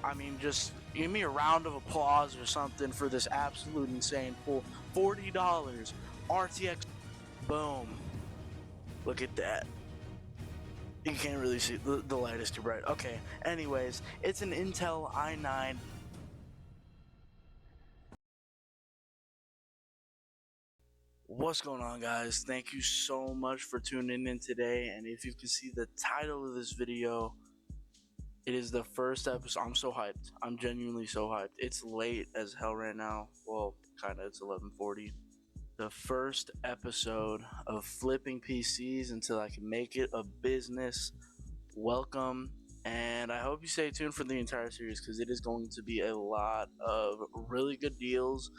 I mean, just give me a round of applause or something for this absolute insane pull. $40 RTX. Boom. Look at that. You can't really see, the light is too bright. Okay, anyways, it's an Intel i9. What's going on, guys? Thank you so much for tuning in today. And if you can see the title of this video, it is the first episode. I'm so hyped. I'm genuinely so hyped. It's late as hell right now. Well, kind of. It's 11:40. The first episode of flipping PCs until I can make it a business. Welcome, and I hope you stay tuned for the entire series because it is going to be a lot of really good deals,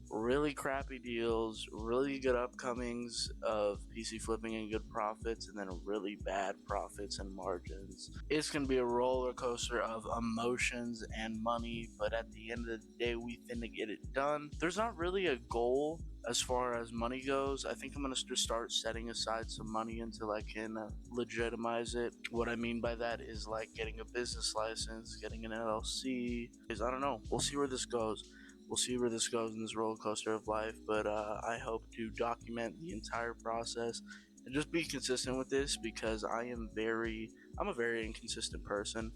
really crappy deals, really good upcomings of PC flipping and good profits, and then really bad profits and margins. It's going to be a roller coaster of emotions and money, but at the end of the day, we finna get it done. There's not really a goal as far as money goes. I think I'm going to just start setting aside some money until I can legitimize it. What I mean by that is like getting a business license, getting an LLC. I don't know. We'll see where this goes. We'll see where this goes in this roller coaster of life, but I hope to document the entire process and just be consistent with this because I'm a very inconsistent person.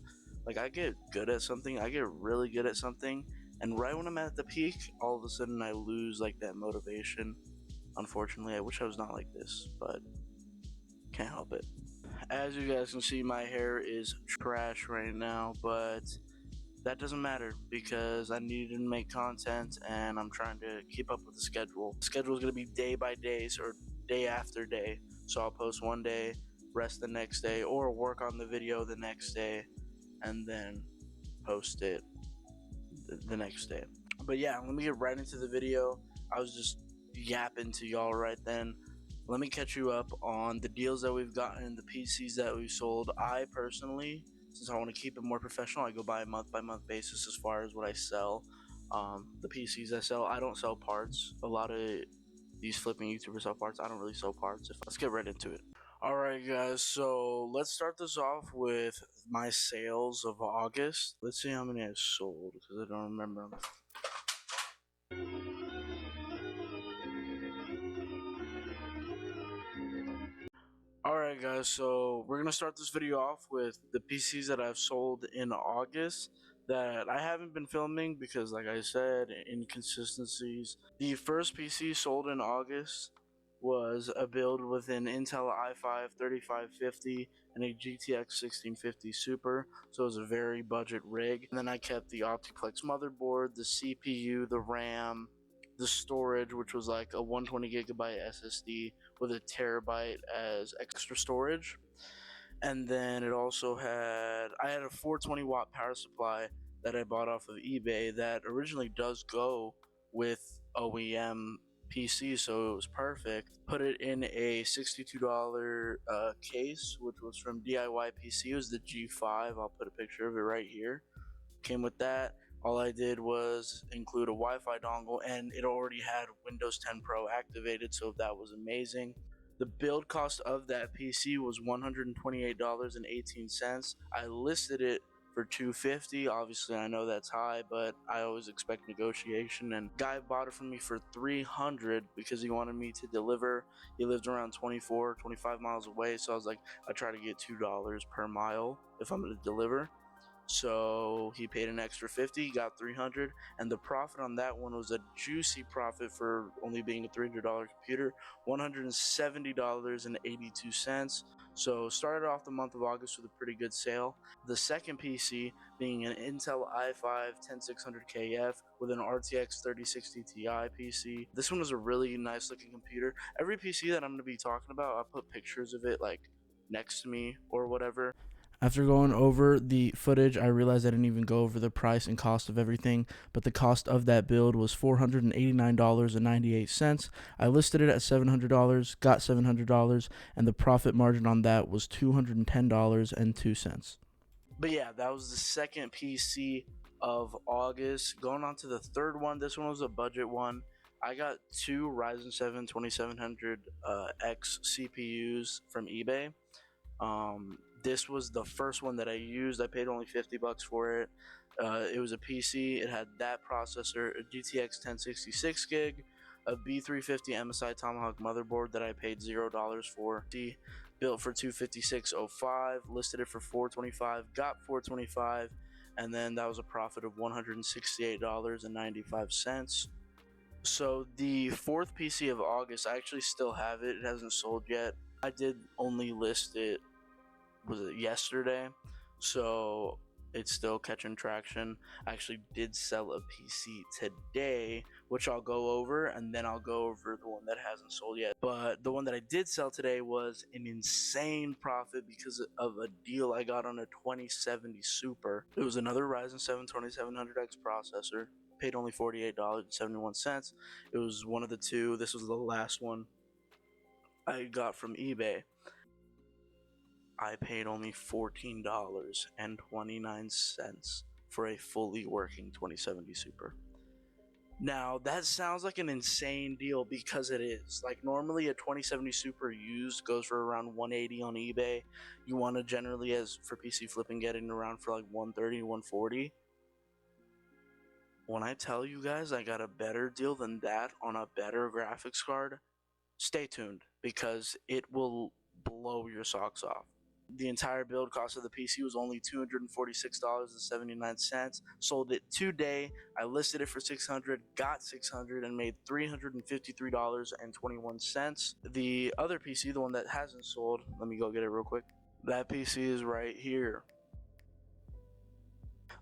Like, I get good at something, I get really good at something, and right when I'm at the peak, all of a sudden I lose like that motivation. Unfortunately, I wish I was not like this, but can't help it. As you guys can see, my hair is trash right now, but that doesn't matter because I needed to make content and I'm trying to keep up with the schedule. The schedule is going to be day by day or day after day. So I'll post one day, rest the next day, or work on the video the next day and then post it the next day. But yeah, let me get right into the video. I was just yapping to y'all right then. Let me catch you up on the deals that we've gotten, the PCs that we've sold. I personally, since I want to keep it more professional, I go by a month basis as far as what I sell. The PCs I sell, I don't sell parts. A lot of these flipping YouTubers sell parts. I don't really sell parts. Let's get right into it. Alright, guys, so let's start this off with my sales of August. Let's see how many I sold because I don't remember. Alright, guys, so we're gonna start this video off with the PCs that I've sold in August that I haven't been filming because, like I said, inconsistencies. The first PC sold in August was a build with an Intel i5 3550 and a GTX 1650 Super, so it was a very budget rig. And then I kept the Optiplex motherboard, the CPU, the RAM, the storage, which was like a 120 gigabyte SSD with a terabyte as extra storage. And then I had a 420 watt power supply that I bought off of eBay that originally does go with OEM PC, so it was perfect. Put it in a $62 case, which was from DIY PC. It was the G5. I'll put a picture of it right here. Came with that. All I did was include a Wi-Fi dongle, and it already had Windows 10 Pro activated, so that was amazing. The build cost of that PC was $128.18. I listed it for $250. Obviously, I know that's high, but I always expect negotiation. And guy bought it from me for $300 because he wanted me to deliver. He lived around 25 miles away, so I was like, I try to get $2 per mile if I'm going to deliver. So he paid an extra 50, got 300, and the profit on that one was a juicy profit for only being a $300 computer, $170.82. So started off the month of August with a pretty good sale. The second PC being an Intel i5 10600KF with an RTX 3060 Ti PC. This one was a really nice looking computer. Every PC that I'm going to be talking about, I'll put pictures of it like next to me or whatever. After going over the footage, I realized I didn't even go over the price and cost of everything, but the cost of that build was $489.98. I listed it at $700, got $700, and the profit margin on that was $210.02. But yeah, that was the second PC of August. Going on to the third one, this one was a budget one. I got two Ryzen 7 2700X CPUs from eBay. This was the first one that I used. I paid only $50 for it. It was a PC. It had that processor, a GTX 1066 gig, a B350 MSI Tomahawk motherboard that I paid $0 for. Built for $256.05, listed it for $425, got $425, and then that was a profit of $168.95. So the fourth PC of August, I actually still have it. It hasn't sold yet. I did only list it, was it yesterday? So it's still catching traction. I actually did sell a PC today, which I'll go over, and then I'll go over the one that hasn't sold yet. But the one that I did sell today was an insane profit because of a deal I got on a 2070 Super. It was another Ryzen 7 2700X processor. Paid only $48.71. It was one of the two. This was the last one I got from eBay. I paid only $14.29 for a fully working 2070 Super. Now, that sounds like an insane deal because it is. Like, normally a 2070 Super used goes for around $180 on eBay. You want to generally, as for PC flipping, get it around for like $130, $140. When I tell you guys I got a better deal than that on a better graphics card, stay tuned because it will blow your socks off. The entire build cost of the PC was only $246.79. Sold it today. I listed it for $600, got $600, and made $353.21. The other PC, the one that hasn't sold, let me go get it real quick. That PC is right here.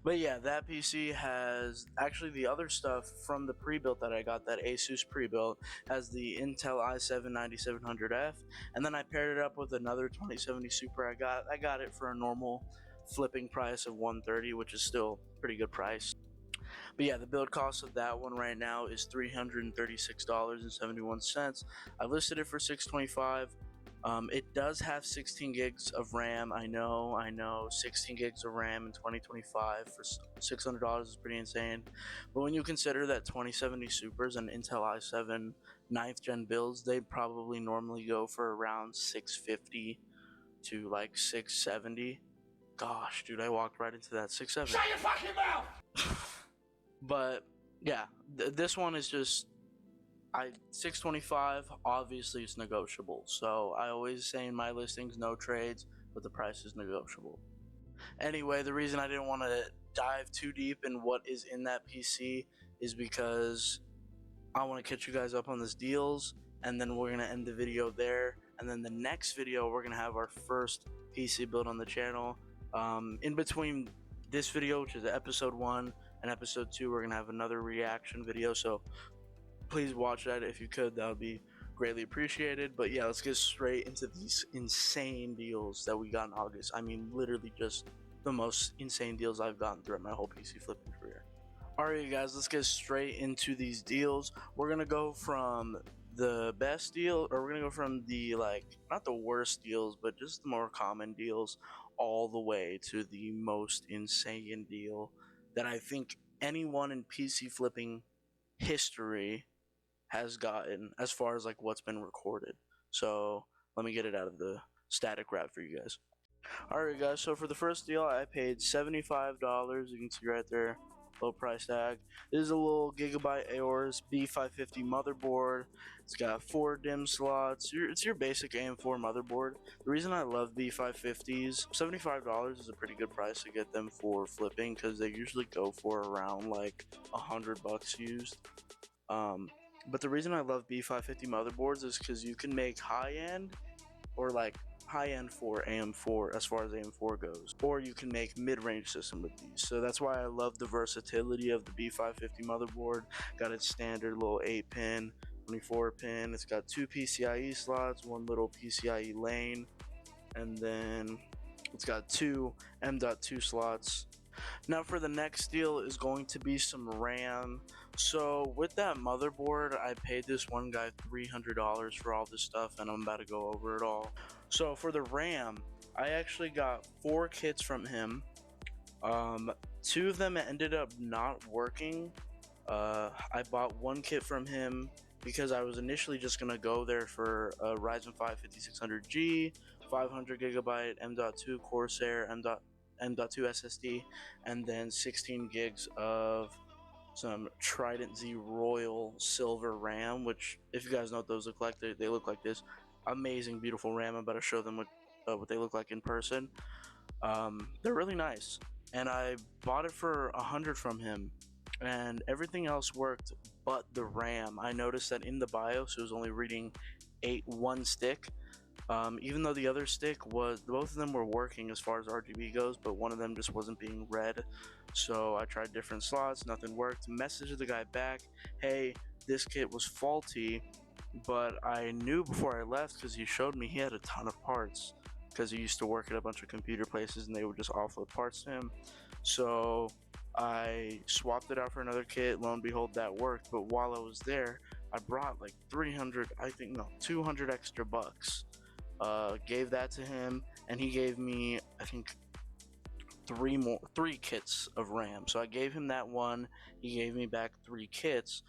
But yeah, that PC has actually the other stuff from the pre-built that I got, that Asus pre-built, has the Intel i7 9700F, and then I paired it up with another 2070 Super I got it for a normal flipping price of $130, which is still a pretty good price. But yeah, the build cost of that one right now is $336.71. I listed it for $625. It does have 16 gigs of RAM. I know 16 gigs of RAM in 2025 for $600 is pretty insane. But when you consider that 2070 Supers and Intel i7 9th gen builds, they probably normally go for around $650 to like $670. Gosh, dude, I walked right into that. $670. Shut your fucking mouth! But yeah, this one is just $625. Obviously it's negotiable, so I always say in my listings no trades, but the price is negotiable. Anyway, the reason I didn't want to dive too deep in what is in that PC is because I want to catch you guys up on these deals, and then we're gonna end the video there, and then the next video we're gonna have our first PC build on the channel. In between this video, which is episode 1 and episode 2, we're gonna have another reaction video, so please watch that if you could. That would be greatly appreciated. But yeah, let's get straight into these insane deals that we got in August. I mean, literally just the most insane deals I've gotten throughout my whole PC flipping career. Alright guys, let's get straight into these deals. We're gonna go from the best deal, or we're gonna go from the, like, not the worst deals, but just the more common deals, all the way to the most insane deal that I think anyone in PC flipping history has gotten, as far as like what's been recorded. So let me get it out of the static wrap for you guys. Alright guys, so for the first deal I paid $75. You can see right there, low price tag. This is a little Gigabyte Aorus B550 motherboard. It's got 4 DIMM slots. It's your basic AM4 motherboard. The reason I love B550s, $75 is a pretty good price to get them for flipping, because they usually go for around like $100 used. But the reason I love B550 motherboards is because you can make high-end, or like high-end for AM4 as far as AM4 goes, or you can make mid-range system with these. So that's why I love the versatility of the B550 motherboard. Got its standard little 8-pin, 24-pin. It's got 2 PCIe slots, 1 little PCIe lane, and then it's got 2 M.2 slots. Now for the next deal is going to be some RAM. So with that motherboard, I paid this one guy $300 for all this stuff, and I'm about to go over it all. So for the RAM, I actually got 4 kits from him. 2 of them ended up not working. I bought 1 kit from him because I was initially just gonna go there for a Ryzen 5 5600G, 500GB M.2 Corsair M.2 SSD, and then 16 gigs of some Trident Z Royal Silver RAM, which, if you guys know what those look like, they look like this amazing, beautiful RAM. I'm about to show them what they look like in person. They're really nice, and I bought it for 100 from him, and everything else worked but the RAM. I noticed that in the BIOS it was only reading one stick, even though the other stick was, both of them were working as far as RGB goes, but one of them just wasn't being read. So I tried different slots, nothing worked. Messaged the guy back, hey, this kit was faulty, but I knew before I left because he showed me he had a ton of parts, because he used to work at a bunch of computer places and they would just offload parts to him. So I swapped it out for another kit. Lo and behold, that worked. But while I was there, I brought like 200 extra bucks. Gave that to him, and he gave me, I think, three kits of RAM. So I gave him that one. He gave me back 3 kits.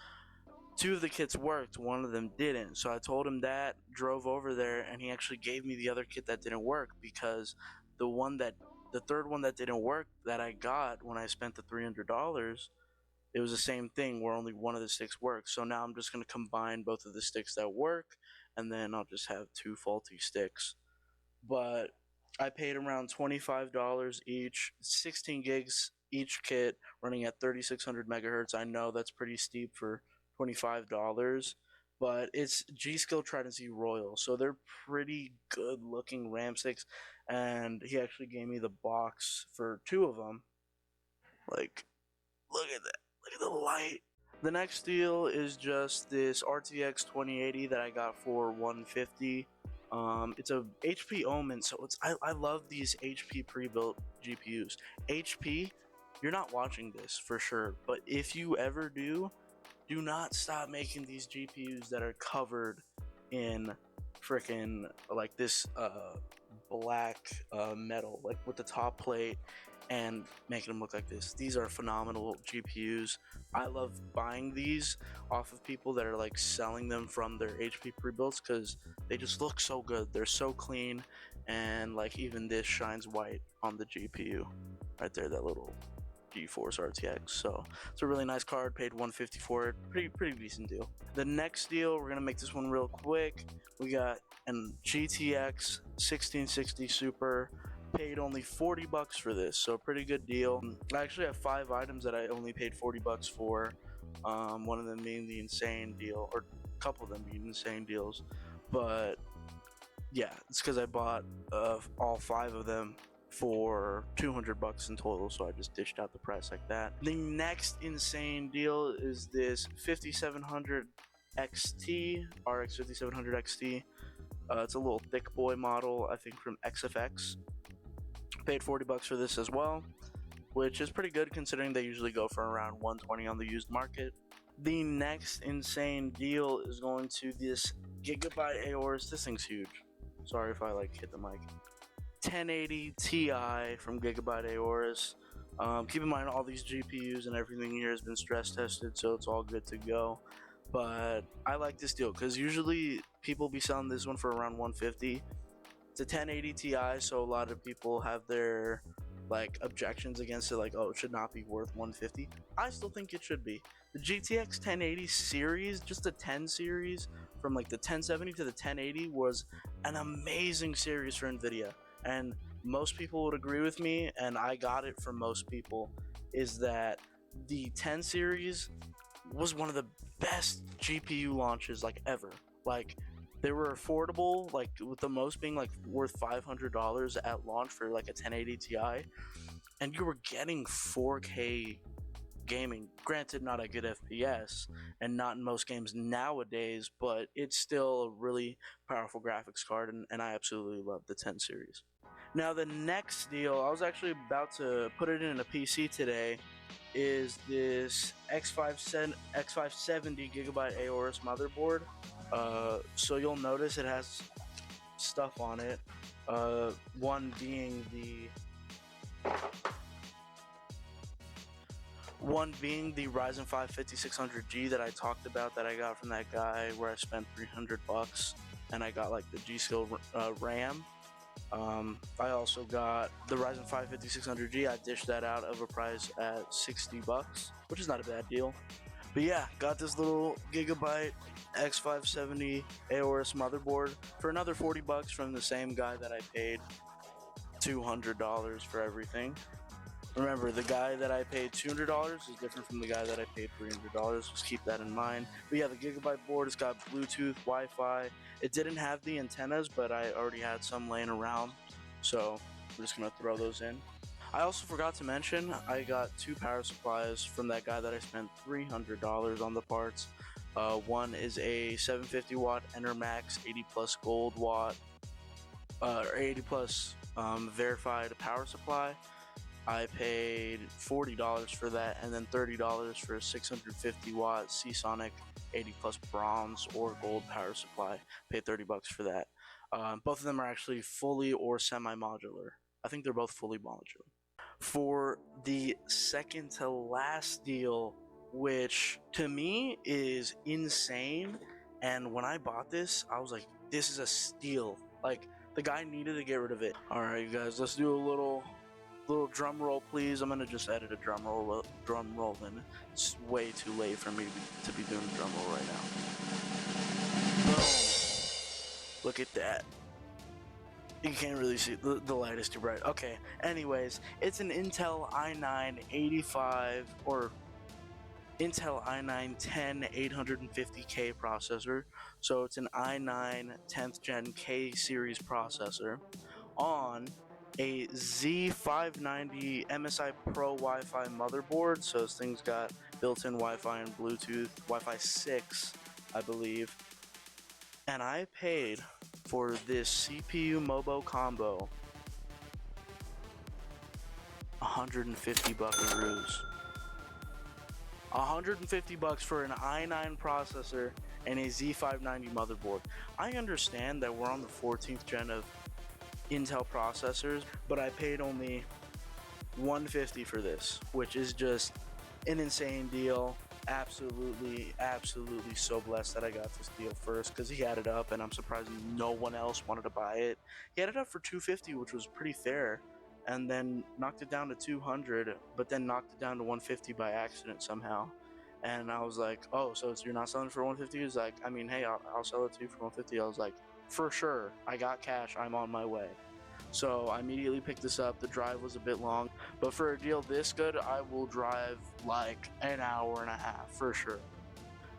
2 of the kits worked, 1 of them didn't. So I told him that, drove over there, and he actually gave me the other kit that didn't work, because the third one that didn't work that I got when I spent the $300, it was the same thing where only one of the sticks worked. So now I'm just going to combine both of the sticks that work, and then I'll just have 2 faulty sticks. But I paid around $25 each, 16 gigs each kit, running at 3600 megahertz. I know that's pretty steep for $25, but it's G.Skill Trident Z Royal, so they're pretty good looking RAM sticks, and he actually gave me the box for 2 of them. Like, look at that, look at the light. The next deal is just this RTX 2080 that I got for $150. It's a HP Omen, so I love these HP pre-built GPUs. HP, you're not watching this for sure, but if you ever do not stop making these GPUs that are covered in freaking like this black metal, like with the top plate, and making them look like this. These are phenomenal GPUs. I love buying these off of people that are like selling them from their HP pre-builds, because they just look so good. They're so clean, and like even this shines white on the GPU right there, that little GeForce RTX. So it's a really nice card. Paid $150 for it. Pretty decent deal. The next deal, we're gonna make this one real quick. We got an GTX 1660 Super. Paid only 40 bucks for this, so pretty good deal. I actually have 5 items that I only paid 40 bucks for. One of them being the insane deal, or a couple of them being insane deals. But yeah, it's because I bought all 5 of them for 200 bucks in total, so I just dished out the price like that. The next insane deal is this 5700 XT, RX 5700 XT. It's a little thick boy model, I think from XFX. Paid 40 bucks for this as well, which is pretty good considering they usually go for around 120 on the used market. The next insane deal is going to this Gigabyte Aorus. This thing's huge. Sorry if I like hit the mic. 1080 Ti from Gigabyte Aorus. Keep in mind all these GPUs and everything here has been stress tested, so it's all good to go. But I like this deal because usually people be selling this one for around 150. It's a 1080 Ti, so a lot of people have their like objections against it, like, oh, it should not be worth 150. I still think it should be. The GTX 1080 series, just the 10 series, from like the 1070 to the 1080, was an amazing series for Nvidia. And most people would agree with me, and I got it from most people, is that the 10 series was one of the best GPU launches like ever. Like, they were affordable, like with the most being like worth $500 at launch for like a 1080 Ti, and you were getting 4K gaming. Granted, not a good FPS, and not in most games nowadays, but it's still a really powerful graphics card, and I absolutely love the 10 series. Now the next deal, I was actually about to put it in a PC today, is this X570 Gigabyte Aorus motherboard. So you'll notice it has stuff on it. One being One being the Ryzen 5 5600G that I talked about, that I got from that guy where I spent $300 and I got like the G-Skill RAM. I also got the Ryzen 5 5600G. I dished that out of a price at $60, which is not a bad deal. But yeah, got this little Gigabyte X570 Aorus motherboard for another $40 from the same guy that I paid $200 for everything. Remember, the guy that I paid $200 is different from the guy that I paid $300. Just keep that in mind. But yeah, the Gigabyte board has got Bluetooth, Wi-Fi. It didn't have the antennas, but I already had some laying around, so I'm just gonna throw those in. I also forgot to mention, I got 2 power supplies from that guy that I spent $300 on the parts. One is a 750 watt Enermax 80 plus gold watt, or 80 plus verified power supply. I paid $40 for that, and then $30 for a 650 watt Seasonic 80 plus bronze or gold power supply. Paid $30 for that. Both of them are actually fully or semi-modular. I think they're both fully modular. For the second to last deal, which to me is insane, and when I bought this, I was like, this is a steal. Like, the guy needed to get rid of it. All right, you guys, let's do a little drum roll, please. I'm gonna just edit a drum roll in. It's way too late for me to be doing a drum roll right now. Boom. Look at that. You can't really see, the light is too bright. Okay, anyways, it's an Intel i9 85 or Intel i9 10 850K processor. So it's an i9 10th gen K series processor on a Z590 MSI Pro Wi-Fi motherboard. So this thing's got built-in Wi-Fi and Bluetooth, Wi-Fi 6, I believe. And I paid for this CPU MOBO combo 150 buckaroos. 150 bucks for an i9 processor and a Z590 motherboard. I understand that we're on the 14th gen of Intel processors, but I paid only $150 for this, which is just an insane deal. Absolutely so blessed that I got this deal first, because he had it up and I'm surprised no one else wanted to buy it. He had it up for $250, which was pretty fair, and then knocked it down to $200, but then knocked it down to $150 by accident somehow. And I was like, oh, so you're not selling it for $150? He was like, I mean, hey, I'll sell it to you for $150. I was like, for sure, I got cash, I'm on my way. So I immediately picked this up. The drive was a bit long, but for a deal this good, I will drive like an hour and a half for sure.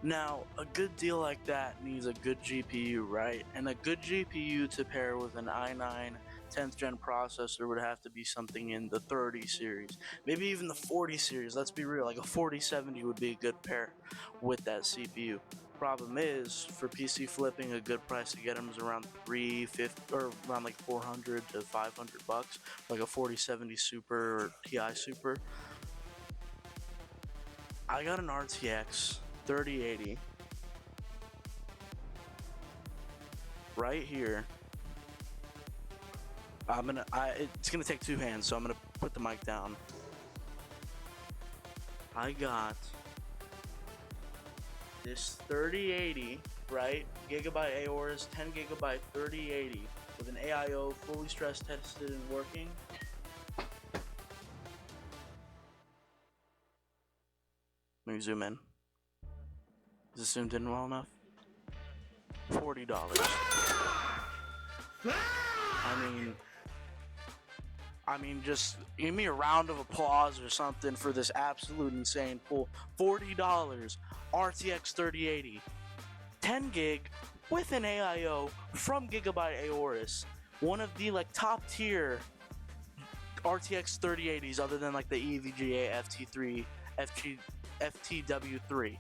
Now, a good deal like that needs a good GPU, right? And a good GPU to pair with an i9 10th gen processor would have to be something in the 30 series, maybe even the 40 series. Let's be real, like a 4070 would be a good pair with that CPU. Problem is, for PC flipping, a good price to get them is around $350 or around like $400 to $500, like a 4070 Super or Ti Super. I got an RTX 3080 right here. It's gonna take 2 hands, so I'm gonna put the mic down. I got this 3080, right? Gigabyte Aorus 10 gigabyte 3080 with an AIO fully stress tested and working. Let me zoom in. Is it zoomed in well enough? $40. I mean, just give me a round of applause or something for this absolute insane pull. $40, RTX 3080, 10 gig with an AIO from Gigabyte Aorus. One of the like top tier RTX 3080s other than like the EVGA FT3, FTW3.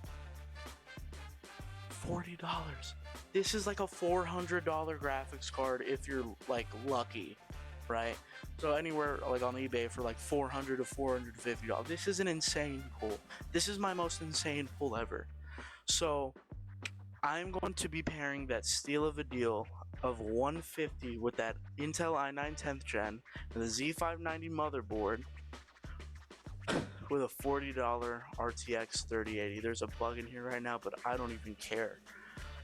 $40. This is like a $400 graphics card if you're like lucky, right? So anywhere like on eBay for like $400 to $450. This is an insane pull. This is my most insane pull ever. So I'm going to be pairing that steal of a deal of $150 with that Intel i9 10th gen and the Z590 motherboard with a $40 RTX 3080. There's a bug in here right now, but I don't even care.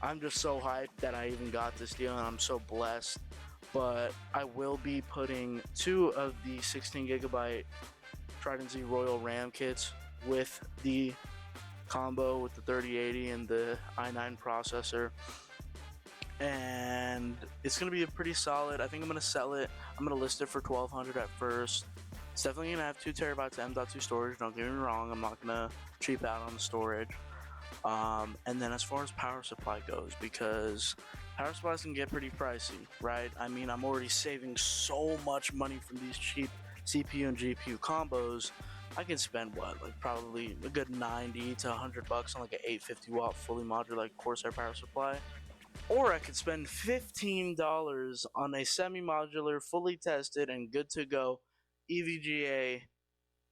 I'm just so hyped that I even got this deal, and I'm so blessed. But I will be putting 2 of the 16GB Trident Z Royal RAM kits with the combo with the 3080 and the i9 processor, and it's gonna be a pretty solid. I think I'm gonna sell it. I'm gonna list it for $1,200 at first. It's definitely gonna have 2 terabytes of M.2 storage. Don't get me wrong, I'm not gonna cheap out on the storage. And then as far as power supply goes, because power supplies can get pretty pricey, right? I mean, I'm already saving so much money from these cheap CPU and GPU combos. I can spend what, like probably a good 90 to 100 bucks on like an 850 watt fully modular like Corsair power supply, or I could spend $15 on a semi-modular, fully tested and good to go EVGA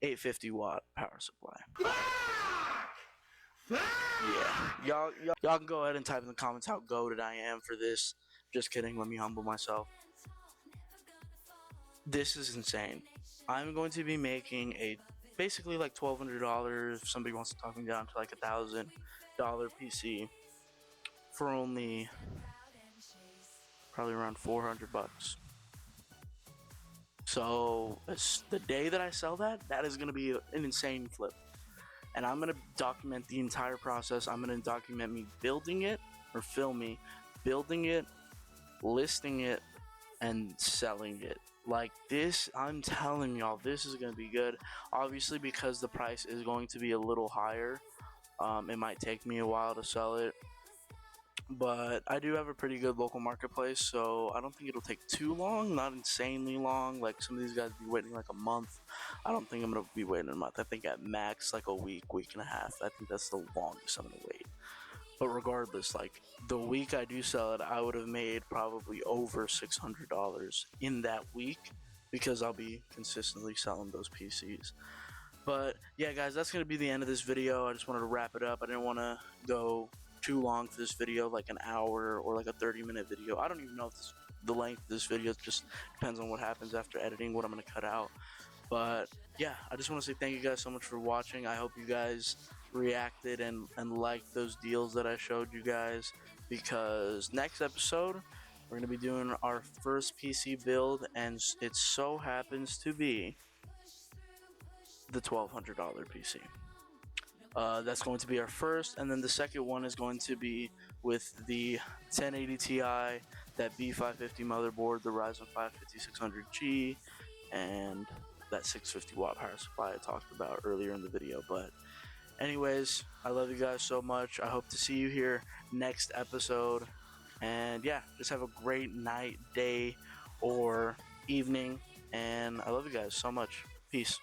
850 watt power supply. Yeah, y'all can go ahead and type in the comments how goated I am for this. Just kidding, let me humble myself. This is insane. I'm going to be making a basically like $1,200 if somebody wants to talk me down to like $1,000 PC for only probably around 400 bucks. So the day that I sell that, that is going to be an insane flip. And I'm going to document the entire process. I'm going to document me building it, or film me building it, listing it, and selling it. Like this, I'm telling y'all, this is going to be good. Obviously, because the price is going to be a little higher, it might take me a while to sell it. But I do have a pretty good local marketplace, so I don't think it'll take too long, not insanely long. Like some of these guys be waiting like a month. I don't think I'm going to be waiting a month. I think at max like a week and a half. I think that's the longest I'm going to wait. But regardless, like the week I do sell it, I would have made probably over $600 in that week because I'll be consistently selling those PCs. But yeah, guys, that's going to be the end of this video. I just wanted to wrap it up. I didn't want to go too long for this video, like an hour or like a 30-minute video. I don't even know if the length of this video, it just depends on what happens after editing, what I'm going to cut out. But yeah, I just want to say thank you guys so much for watching. I hope you guys reacted and liked those deals that I showed you guys, because next episode we're going to be doing our first PC build, and it so happens to be the $1,200 PC. That's going to be our first, and then the second one is going to be with the 1080 Ti, that B550 motherboard, the Ryzen 5 5600G, and that 650 watt power supply I talked about earlier in the video. But anyways, I love you guys so much. I hope to see you here next episode, and yeah, just have a great night, day, or evening, and I love you guys so much. Peace.